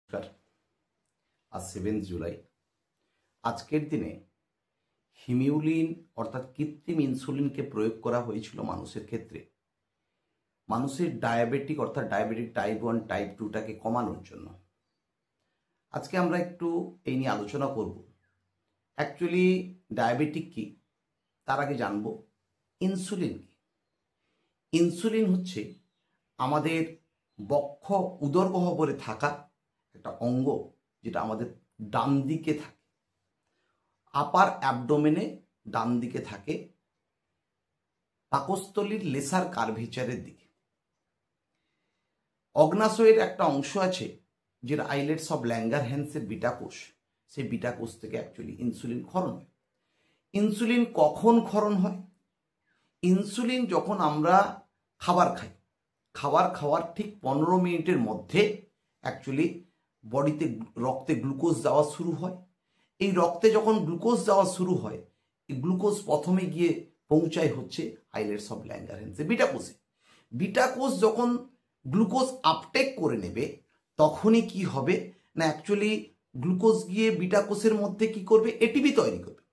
নমস্কার। আজ 7 জুলাই। আজকের দিনে হিমিউলিন অর্থাৎ কৃত্রিম ইনসুলিনকে প্রয়োগ করা হয়েছিল মানুষের ক্ষেত্রে, মানুষের ডায়াবেটিক অর্থাৎ ডায়াবেটিক টাইপ 1 টাইপ 2টাকে কমানোর জন্য। আজকে আমরা একটু এই নিয়ে আলোচনা করব। অ্যাকচুয়ালি ডায়াবেটিক কি, তার আগে জানবো ইনসুলিন কি। ইনসুলিন হচ্ছে আমাদের বক্ষ উদরগহ্বরে থাকা একটা অঙ্গ, যেটা আমাদের ডান দিকে থাকে, আপার অ্যাবডোমেনে ডান দিকে থাকে, পাকস্থলীর লেসার কার্ভেচারের দিকে। অগ্নাশয়ের একটা অংশ আছে যেটা আইলেটস অফ ল্যাঙ্গারহ্যান্সের বিটা কোষ, সেই বিটা কোষ থেকে অ্যাকচুয়ালি ইনসুলিন ক্ষরণ হয়। ইনসুলিন কখন ক্ষরণ হয়? ইনসুলিন যখন আমরা খাবার খাই, খাবার খাওয়ার ঠিক 15 মিনিটের মধ্যে অ্যাকচুয়ালি বডিতে রক্তে গ্লুকোজ যাওয়া শুরু হয়। এই রক্তে যখন গ্লুকোজ যাওয়া শুরু হয়, এই গ্লুকোজ প্রথমে গিয়ে পৌঁছায় হচ্ছে আইলেটস অফ ল্যাঙ্গারহ্যান্সে বিটা কোষে। বিটা কোষ যখন গ্লুকোজ আপটেক করে নেবে, তখনই কি হবে না, অ্যাকচুয়ালি গ্লুকোজ গিয়ে বিটা কোষের মধ্যে কি করবে, এটিপি তৈরি করবে।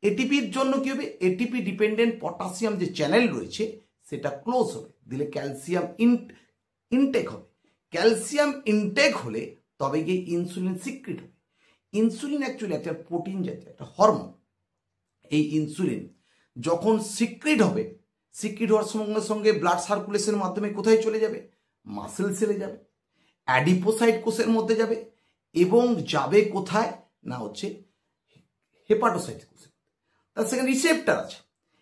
এটিপির জন্য কি হবে, এটিপি ডিপেন্ডেন্ট পটাশিয়াম যে চ্যানেল রয়েছে সেটা ক্লোজ হবে, দিলে ক্যালসিয়াম ইনটেক হবে। ক্যালসিয়াম ইনটেক হলে তবে গিয়ে ইনসুলিন সিক্রিট হবে। ইনসুলিন অ্যাকচুয়ালি একটা প্রোটিন জাতীয় একটা হরমোন। এই ইনসুলিন যখন সিক্রিট হবে, সিক্রিট হওয়ার সঙ্গে সঙ্গে ব্লাড সার্কুলেশনের মাধ্যমে কোথায় চলে যাবে, মাসেল সেলে যাবে, অ্যাডিপোসাইট কোষের মধ্যে যাবে, এবং যাবে কোথায় না হচ্ছে হেপাটোসাইট কোষে। তার সেখানে রিসেপ্টার আছে,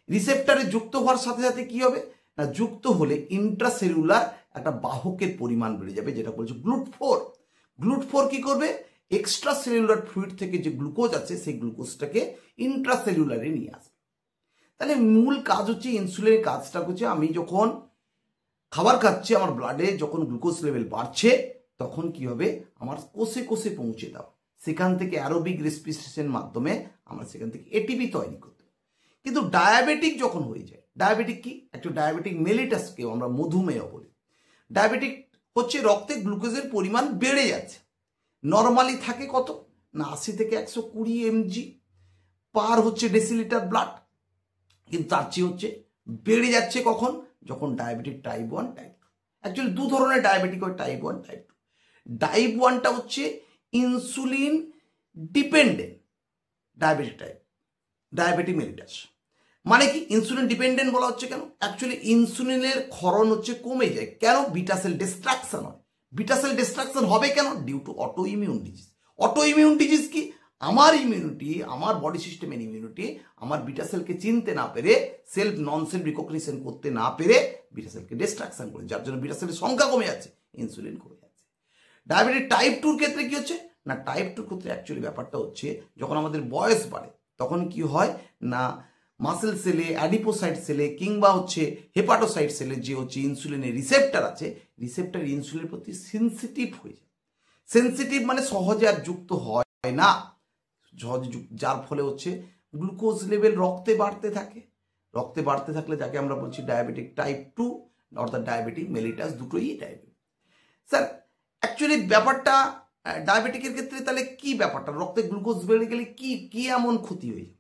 রিসেপ্টারে যুক্ত হওয়ার সাথে সাথে কি হবে না, যুক্ত হলে ইন্ট্রাসেলুলার একটা বাহকের পরিমাণ বেড়ে যাবে, যেটা বলছে গ্লুট4। গ্লুট4 কি করবে, এক্সট্রা সেলুলার ফ্লুইড থেকে যে গ্লুকোজ আছে সেই গ্লুকোজটাকে ইন্ট্রাসেলুলারে নিয়ে আসবে। তাহলে মূল কাজ হচ্ছে ইনসুলিনের কাজটা হচ্ছে, আমি যখন খাবার খাচ্ছি, আমার ব্লাডে যখন গ্লুকোজ লেভেল বাড়ছে, তখন কি হবে, আমার কোষে কোষে পৌঁছে দাও, সেখান থেকে অ্যারোবিক রেসপিরেশনের মাধ্যমে আমরা সেখান থেকে এটিপি তৈরি করতে। কিন্তু ডায়াবেটিক যখন হয়ে যায়, ডায়াবেটিক কি, একটা ডায়াবেটিক মেলিটাসকেও আমরা মধুমেহ বলি। ডায়াবেটিক হচ্ছে রক্তে গ্লুকোজের পরিমাণ বেড়ে যাচ্ছে। নর্মালি থাকে কত না 80 থেকে 120 mg পার হচ্ছে ডেসিলিটার ব্লাড, কিন্তু তার চেয়ে হচ্ছে বেড়ে যাচ্ছে কখন, যখন ডায়াবেটিক টাইপ 1 টাইপ 2। অ্যাকচুয়ালি দু ধরনের ডায়াবেটিক হয়, টাইপ 1 টাইপ 2। টাইপ 1টা হচ্ছে insulin dependent diabetic type, diabetic mellitus. মানে কি ইনসুলিন ডিপেন্ডেন্ট বলা হচ্ছে কেন, অ্যাকচুয়ালি ইনসুলিনের ক্ষরণ হচ্ছে কমে যায়। কেন, বিটা সেল ডিস্ট্রাকশন হয়। বিটা সেল ডিস্ট্রাকশন হবে কেন, due to autoimmune disease. Autoimmune disease কি, আমার ইমিউনিটি, আমার বডি সিস্টেমের ইমিউনিটি আমার বিটা সেলকে চিনতে না পেরে, সেলফ নন সেলফ রিকগনিশন করতে না পেরে বিটা সেলকে ডিস্ট্রাকশন করে, যার জন্য বিটা সেলের সংখ্যা কমে যাচ্ছে, ইনসুলিন কমে যাচ্ছে। ডায়াবেটিক টাইপ 2 ক্ষেত্রে কি হচ্ছে না, টাইপ 2 ক্ষেত্রে অ্যাকচুয়ালি ব্যাপারটা হচ্ছে, যখন আমাদের বয়স বাড়ে তখন কি হয় না, মাসেল সেলে, অ্যাডিপোসাইট সেলে কিংবা হচ্ছে হেপাটোসাইট সেলে যে হচ্ছে ইনসুলিনের রিসেপ্টার আছে, রিসেপ্টার ইনসুলিনের প্রতি সেন্সিটিভ হয়ে যায়। সেন্সিটিভ মানে সহজে আর যুক্ত হয় না, যার ফলে হচ্ছে গ্লুকোজ লেভেল রক্তে বাড়তে থাকে। রক্তে বাড়তে থাকলে যাকে আমরা বলছি ডায়াবেটিক টাইপ 2 অর্থাৎ ডায়াবেটিক মেলিটাস, দুটোই ডায়াবেটিক। স্যার অ্যাকচুয়ালি ব্যাপারটা ডায়াবেটিকের ক্ষেত্রে তাহলে কি ব্যাপারটা, রক্তে গ্লুকোজ বেড়ে গেলে কি কি এমন ক্ষতি হয়ে যায়?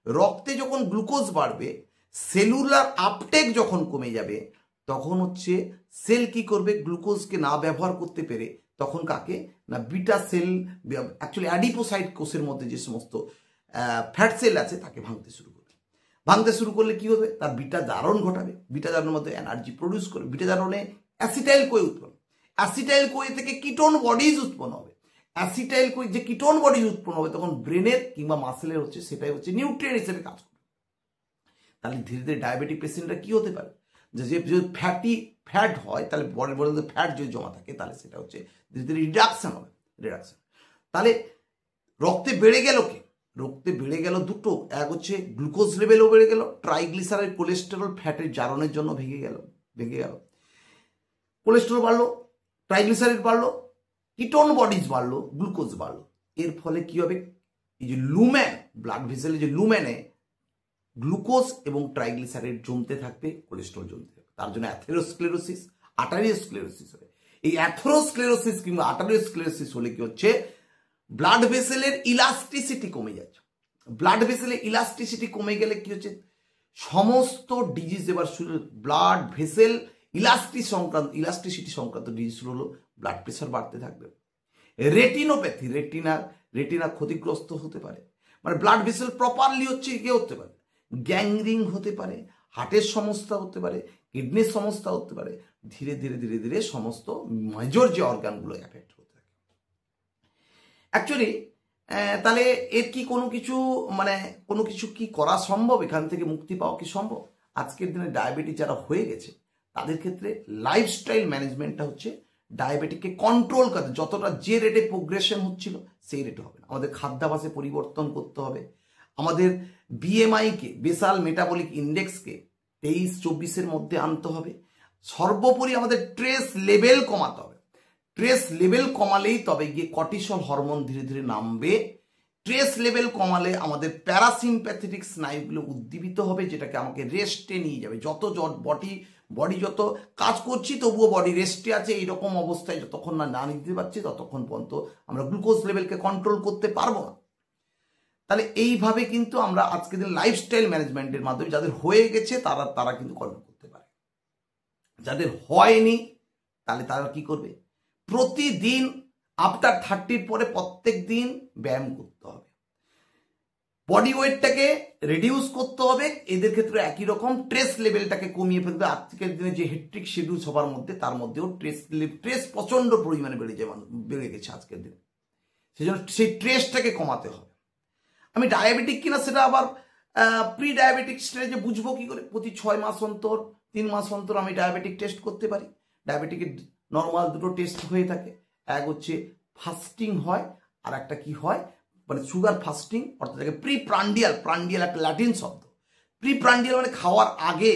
রক্তে যখন গ্লুকোজ বাড়বে, সেলুলার আপটেক যখন কমে যাবে, তখন হচ্ছে সেল কি করবে, গ্লুকোজকে না ব্যবহার করতে পেরে তখন কাকে না বিটা সেল, অ্যাকচুয়ালি অ্যাডিপোসাইট কোষের মধ্যে যে সমস্ত ফ্যাট সেল আছে তাকে ভাঙতে শুরু করবে। ভাঙতে শুরু করলে কি হবে, তার বিটা জারণ ঘটাবে, বিটা জারণের মধ্যে এনার্জি প্রডিউস করবে। বিটা জারণে অ্যাসিটাইল কোয়ে উৎপন্ন, অ্যাসিটাইল কোয়ে থেকে কিটোন বডিজ উৎপন্ন হবে। অ্যাসিটাইল কোয়ে যে কিটোন বডিজ উৎপন্ন হবে, তখন ব্রেনের কিংবা মাসেলের হচ্ছে সেটাই হচ্ছে নিউট্রিয়েন্ট হিসেবে কাজ করবে। তাহলে ধীরে ধীরে ডায়াবেটিক পেশেন্টরা কি হতে পারে, যে ফ্যাট হয়, তাহলে বডির মধ্যে ফ্যাট যদি জমা থাকে, তাহলে সেটা হচ্ছে ধীরে ধীরে রিডাকশন হবে, রিডাকশন। তাহলে রক্তে বেড়ে গেল কি, রক্তে বেড়ে গেল দুটো, এক হচ্ছে গ্লুকোজ লেভেলও বেড়ে গেল, ট্রাইগ্লিসারাইড কোলেস্টেরল ফ্যাটের জারণের জন্য ভেঙে গেল, কোলেস্টেরল বাড়লো, ট্রাইগ্লিসারাইড বাড়লো, কিটোন বডিজ বাড়লো, গ্লুকোজ বাড়লো। এর ফলে কি হবে, এই যে লুমেন, ব্লাড ভেসেলে যে লুমেনে গ্লুকোজ এবং ট্রাইগ্লিসারাইড জমতে থাকবে, কোলেস্টেরল জমতে থাকবে, তার জন্য অ্যাথেরোস্ক্লেরোসিস, আর্টারিওস্ক্লেরোসিস হবে। এই অ্যাথেরোস্ক্লেরোসিস কিংবা আর্টারিওস্ক্লেরোসিস হলে কি হচ্ছে, ব্লাড ভেসেলের ইলাস্টিসিটি কমে যাচ্ছে। ব্লাড ভেসেলের ইলাস্টিসিটি কমে গেলে কি হচ্ছে, সমস্ত ডিজিজ এবার শুরু, ব্লাড ভেসেল ইলাস্টিসিটি সংক্রান্ত ডিজিজ শুরু হলো, ব্লাড প্রেশার বাড়তে থাকবে। রেটিনোপ্যাথি, রেটিনা ক্ষতিগ্রস্ত হতে পারে, মানে ব্লাড ভেসেল প্রপারলি হচ্ছে ইয়ে হতে পারে, গ্যাংরিং হতে পারে, হার্টের সমস্যা হতে পারে, কিডনির সমস্যা হতে পারে, ধীরে ধীরে ধীরে ধীরে সমস্ত মেজর যে অর্গানগুলো এফেক্ট হতে থাকে। অ্যাকচুয়ালি তাহলে এর কি কোনো কিছু কি করা সম্ভব, এখান থেকে মুক্তি পাওয়া কি সম্ভব? আজকের দিনে ডায়াবেটিস যারা হয়ে গেছে তাদের ক্ষেত্রে লাইফস্টাইল ম্যানেজমেন্টটা হচ্ছে ডায়াবেটিককে কন্ট্রোল করতে, যতটা যে রেটে প্রোগ্রেশন হচ্ছিল সেই রেটে হবে না। আমাদের খাদ্যাভ্যাসে পরিবর্তন করতে হবে, আমাদের বিএমআইকে, বেসাল মেটাবলিক ইন্ডেক্সকে 23-24-এর মধ্যে আনতে হবে, সর্বোপরি আমাদের ট্রেস লেভেল কমাতে হবে। ট্রেস লেভেল কমালেই তবে গিয়ে কর্টিসল হরমোন ধীরে ধীরে নামবে। ট্রেস লেভেল কমালে আমাদের প্যারাসিম্প্যাথেটিক স্নায়ুগুলো উদ্দীপিত হবে, যেটাকে আমাকে রেস্টে নিয়ে যাবে। যত বডি যত কাজ করছি তবুও বডি রেস্টে আছে, এইরকম অবস্থায় যতক্ষণ না নিতে পারছি ততক্ষণ পর্যন্ত আমরা গ্লুকোজ লেভেলকে কন্ট্রোল করতে পারবো না। তাহলে এইভাবে কিন্তু আমরা আজকের দিন লাইফস্টাইল ম্যানেজমেন্টের মাধ্যমে যাদের হয়ে গেছে তারা কিন্তু কন্ট্রোল করতে পারে। যাদের হয়নি তাহলে তারা কি করবে, প্রতিদিন আফটার 30-র পরে প্রত্যেক দিন ব্যায়াম করতে হবে, বডি ওয়েটটাকে রিডিউস করতে হবে। এদের ক্ষেত্রে একই রকম ট্রেস লেভেলটাকে কমিয়ে ফেলবে। আজকের দিনে যে হেট্রিক শিডিউল সবার মধ্যে, তার মধ্যেও ট্রেস প্রচন্ড পরিমাণে বেড়ে গেছে আজকের দিনে, সেই জন্য সেই ট্রেসটাকে কমাতে হবে। আমি ডায়াবেটিক কিনা সেটা আবার প্রি ডায়াবেটিক স্টেজে বুঝবো কি করে? প্রতি 6 মাস অন্তর 3 মাস অন্তর আমি ডায়াবেটিক টেস্ট করতে পারি। ডায়াবেটিকের নর্মাল দুটো টেস্ট হয়ে থাকে, এক হচ্ছে ফাস্টিং হয়, আর একটা কি হয় মানে সুগার ফাস্টিং, অর্থাৎ প্রান্ডিয়াল একটা ল্যাটিন শব্দ। প্রান্ডিয়াল মানে খাওয়ার আগে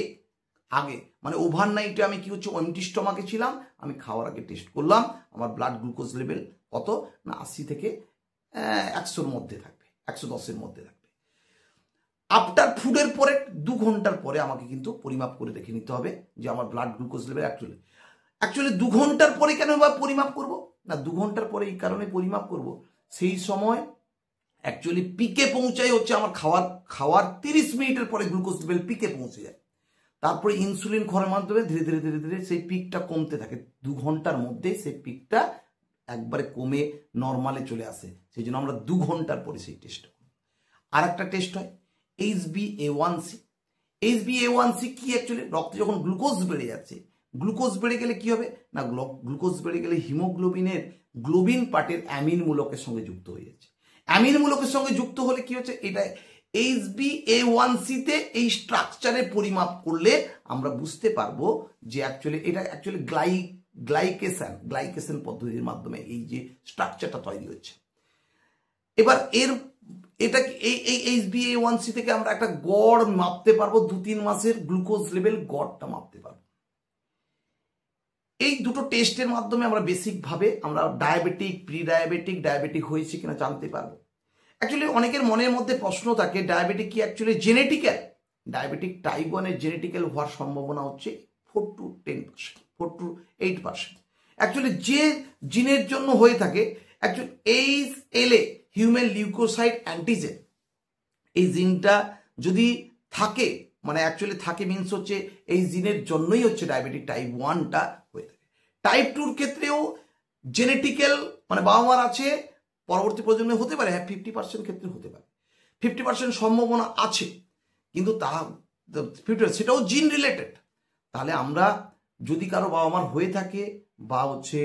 মানে ওভারনাইটে আমি কি হচ্ছে এমটি স্টমাকে ছিলাম, আমি খাওয়ার আগে টেস্ট করলাম, আমার ব্লাড গ্লুকোজ লেভেল কত না 80 থেকে 100-র মধ্যে থাকবে, 110-এর মধ্যে থাকবে। আফটার ফুডের পরে 2 ঘন্টার পরে আমাকে কিন্তু পরিমাপ করে দেখে নিতে হবে যে আমার ব্লাড গ্লুকোজ লেভেল অ্যাকচুয়ালি 2 ঘন্টার পরে কেন পরিমাপ করব না, 2 ঘন্টার পরে এই কারণে পরিমাপ করব, সেই সময় অ্যাকচুয়ালি পিকে পৌঁছাই হচ্ছে আমার খাওয়ার 30 মিনিটের পরে গ্লুকোজ লেভেল পিকে পৌঁছে যায়। তারপরে ইনসুলিন খরের মাধ্যমে ধীরে ধীরে ধীরে ধীরে সেই পিকটা কমতে থাকে। 2 ঘন্টার মধ্যে সেই পিকটা একবারে কমে নর্মালে চলে আসে, সেই জন্য আমরা 2 ঘন্টার পরে সেই টেস্টটা করি। আর একটা টেস্ট হয় HbA1c। HbA1c কি অ্যাকচুয়ালি, রক্তে যখন গ্লুকোজ বেড়ে যাচ্ছে, গ্লুকোজ বেড়ে গেলে কি হবে না, গ্লুকোজ বেড়ে গেলে হিমোগ্লোবিনের গ্লোবিন পার্টের অ্যামিন মূলকের সঙ্গে যুক্ত হয়ে যাচ্ছে। অ্যামিন মূলকের সঙ্গে যুক্ত হলে কি হচ্ছে, এটা HbA1c-তে এই স্ট্রাকচারে পরিমাপ করলে আমরা বুঝতে পারবো যে এটা অ্যাকচুয়ালি গ্লাইকেশন পদ্ধতির মাধ্যমে এই যে স্ট্রাকচারটা তৈরি হচ্ছে। এবার এটা এই HbA1c থেকে আমরা একটা গড় মাপতে পারবো, 2-3 মাসের গ্লুকোজ লেভেল গড়টা মাপতে পারবো। এই দুটো টেস্টের মাধ্যমে আমরা বেসিকভাবে আমরা ডায়াবেটিক হয়েছে কিনা জানতে পারবো। অ্যাকচুয়ালি অনেকের মনের মধ্যে প্রশ্ন থাকে, ডায়াবেটিক কি অ্যাকচুয়ালি জেনেটিক্যাল? ডায়াবেটিক টাইপ 1-এর জেনেটিক্যাল হওয়ার সম্ভাবনা হচ্ছে 4-8%। অ্যাকচুয়ালি যে জিনের জন্য হয়ে থাকে, actually HLA human leukocyte antigen, এই জিনটা যদি থাকে, মানে অ্যাকচুয়ালি থাকে মিনস হচ্ছে এই জিনের জন্যই হচ্ছে ডায়াবেটিক টাইপ 1টা হয়ে থাকে। টাইপ 2-র ক্ষেত্রেও জেনেটিক্যাল মানে বাবা মার আছে, পরবর্তী প্রজন্মে হতে পারে, 50% ক্ষেত্রে হতে পারে, 50% সম্ভাবনা আছে, কিন্তু সেটাও জিন রিলেটেড। তাহলে আমরা যদি কারো বাবা মার হয়ে থাকে বা হচ্ছে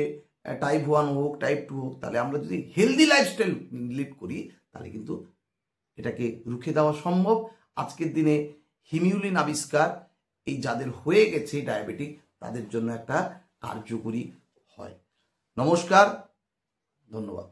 টাইপ 1 হোক টাইপ 2 হোক, তাহলে আমরা যদি হেলদি লাইফস্টাইল লিড করি তাহলে কিন্তু এটাকে রুখে দেওয়া সম্ভব। আজকের দিনে হিমিউলিন আবিষ্কার এই যাদের হয়ে গেছে ডায়াবেটিক তাদের জন্য একটা কার্যকরী হয়। নমস্কার, ধন্যবাদ।